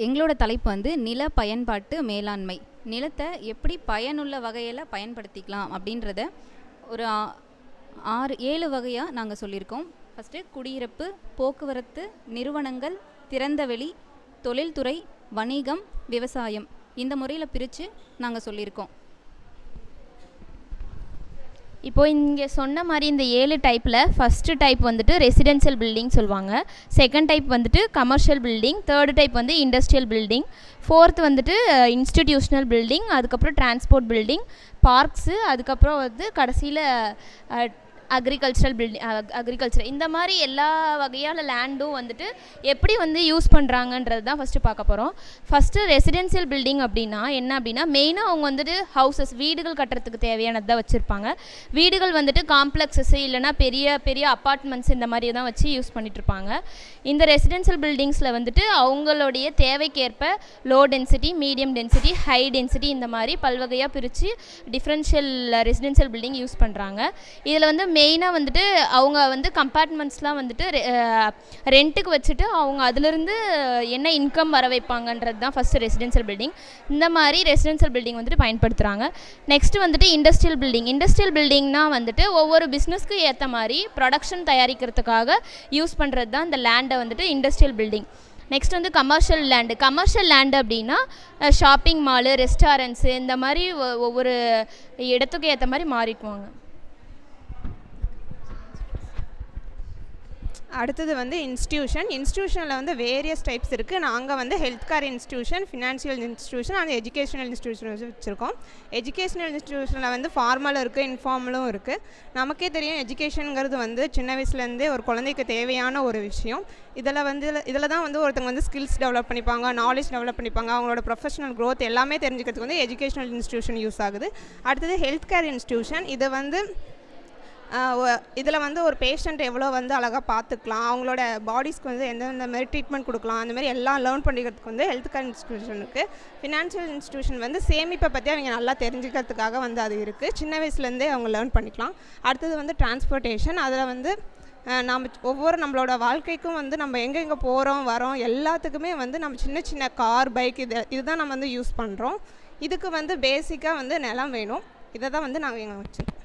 எங்களோட தலைப்பு வந்து நில பயன்பாட்டு மேலாண்மை. நிலத்தை எப்படி பயனுள்ள வகையில் பயன்படுத்திக்கலாம் அப்படின்றத ஒரு 7 வகையாக நாங்கள் சொல்லியிருக்கோம். ஃபஸ்ட்டு குடியிருப்பு, போக்குவரத்து, நிறுவனங்கள், திறந்தவெளி, தொழில்துறை, வணிகம், விவசாயம், இந்த முறையில் பிரித்து நாங்கள் சொல்லியிருக்கோம். இப்போ இங்கே சொன்ன மாதிரி இந்த 7 டைப்பில் ஃபஸ்ட்டு டைப் வந்துட்டு ரெசிடென்ஷியல் பில்டிங் சொல்லுவாங்க, செகண்ட் டைப் வந்துட்டு கமர்ஷியல் பில்டிங், தேர்டு டைப் வந்து இண்டஸ்ட்ரியல் பில்டிங், ஃபோர்த் வந்துட்டு இன்ஸ்டிடியூஷனல் பில்டிங், அதுக்கப்புறம் டிரான்ஸ்போர்ட் பில்டிங், பார்க்ஸு, அதுக்கப்புறம் வந்து கடைசியில் அக்ரிகல்ச்சரல் பில்டிங், அக்ரிகல்ச்சர். இந்த மாதிரி எல்லா வகையான லேண்டும் வந்துட்டு எப்படி வந்து யூஸ் பண்ணுறாங்கன்றது தான் ஃபஸ்ட்டு பார்க்க போகிறோம். ஃபஸ்ட்டு ரெசிடென்ஷியல் பில்டிங் அப்படின்னா என்ன அப்படின்னா, மெயினாக அவங்க வந்துட்டு ஹவுசஸ், வீடுகள் கட்டுறதுக்கு தேவையானது தான் வச்சுருப்பாங்க. வீடுகள் வந்துட்டு காம்ப்ளெக்ஸஸ் இல்லைனா பெரிய பெரிய அப்பார்ட்மெண்ட்ஸ் இந்த மாதிரி தான் வச்சு யூஸ் பண்ணிகிட்ருப்பாங்க. இந்த ரெசிடென்ஷியல் பில்டிங்ஸில் வந்துட்டு அவங்களுடைய தேவைக்கேற்ப low density, medium density, high density இந்த மாதிரி பல்வகையாக பிரித்து டிஃப்ரென்ஷியல் ரெசிடென்ஷியல் பில்டிங் யூஸ் பண்ணுறாங்க. இதில் வந்து மெயினாக வந்துட்டு அவங்க வந்து கம்பார்ட்மெண்ட்ஸ்லாம் வந்துட்டு ரெண்ட்டுக்கு வச்சுட்டு அவங்க அதிலிருந்து என்ன இன்கம் வர வைப்பாங்கன்றது தான் ஃபஸ்ட்டு ரெசிடென்ஷியல் பில்டிங். இந்த மாதிரி ரெசிடென்ஷியல் பில்டிங் வந்துட்டு பயன்படுத்துகிறாங்க. நெக்ஸ்ட்டு வந்துட்டு இண்டஸ்ட்ரியல் பில்டிங். இண்டஸ்ட்ரியல் பில்டிங்னால் வந்துட்டு ஒவ்வொரு பிஸ்னஸ்க்கு ஏற்ற மாதிரி ப்ரொடக்ஷன் தயாரிக்கிறதுக்காக யூஸ் பண்ணுறது தான் இந்த லேண்டை வந்துட்டு இண்டஸ்ட்ரியல் பில்டிங். நெக்ஸ்ட் வந்து கமர்ஷியல் லேண்டு. கமர்ஷியல் லேண்டு அப்படின்னா ஷாப்பிங் மாலு, ரெஸ்டாரண்ட்ஸு இந்த மாதிரி ஒவ்வொரு இடத்துக்கு ஏற்ற மாதிரி மாறிக்குவாங்க. அடுத்தது வந்து இன்ஸ்டியூஷனில் வந்து வேரியஸ் டைப்ஸ் இருக்குது. நாங்கள் வந்து health care institution, financial institution and educational institution வச்சுருக்கோம். எஜுகேஷனல் இன்ஸ்டியூஷனில் வந்து ஃபார்மலும் இருக்குது, இன்ஃபார்மலும் இருக்குது. நமக்கே தெரியும் எஜுகேஷனுங்கிறது வந்து சின்ன வயசுலேருந்தே ஒரு குழந்தைக்கு தேவையான ஒரு விஷயம். இதில் தான் வந்து ஒருத்தங்க வந்து ஸ்கில்ஸ் டெவலப் பண்ணிப்பாங்க, நாலேஜ் டெவலப் பண்ணிப்பாங்க, அவங்களோட ப்ரொஃபஷனல் க்ரோத் எல்லாமே தெரிஞ்சுக்கிறதுக்கு வந்து எஜுகேஷனல் இன்ஸ்டியூஷன் யூஸ் ஆகுது. அடுத்தது ஹெல்த் கேர் இன்ஸ்டியூஷன். இதை வந்து இதில் வந்து ஒரு பேஷண்ட் எவ்வளோ வந்து அழகாக பார்த்துக்கலாம், அவங்களோட பாடிஸ்க்கு வந்து எந்தெந்த மாதிரி ட்ரீட்மெண்ட் கொடுக்கலாம், அந்த மாதிரி எல்லாம் லேர்ன் பண்ணிக்கிறதுக்கு வந்து ஹெல்த் கேர் இன்ஸ்டியூஷன் இருக்குது. ஃபினான்ஷியல் இன்ஸ்டியூஷன் வந்து சேமிப்பை பற்றி அவங்க நல்லா தெரிஞ்சுக்கிறதுக்காக வந்து அது இருக்குது. சின்ன வயசுலேருந்தே அவங்க லேர்ன் பண்ணிக்கலாம். அடுத்தது வந்து டிரான்ஸ்போர்ட்டேஷன். அதில் வந்து நம்மளோட வாழ்க்கைக்கும் வந்து நம்ம எங்கெங்கே போகிறோம் வரோம் எல்லாத்துக்குமே வந்து நம்ம சின்ன சின்ன கார், பைக் இதுதான் நம்ம வந்து யூஸ் பண்ணுறோம். இதுக்கு வந்து பேசிக்காக வந்து நிலம் வேணும். இதை தான் வந்து நாங்கள் எங்கே வச்சுருக்கோம்.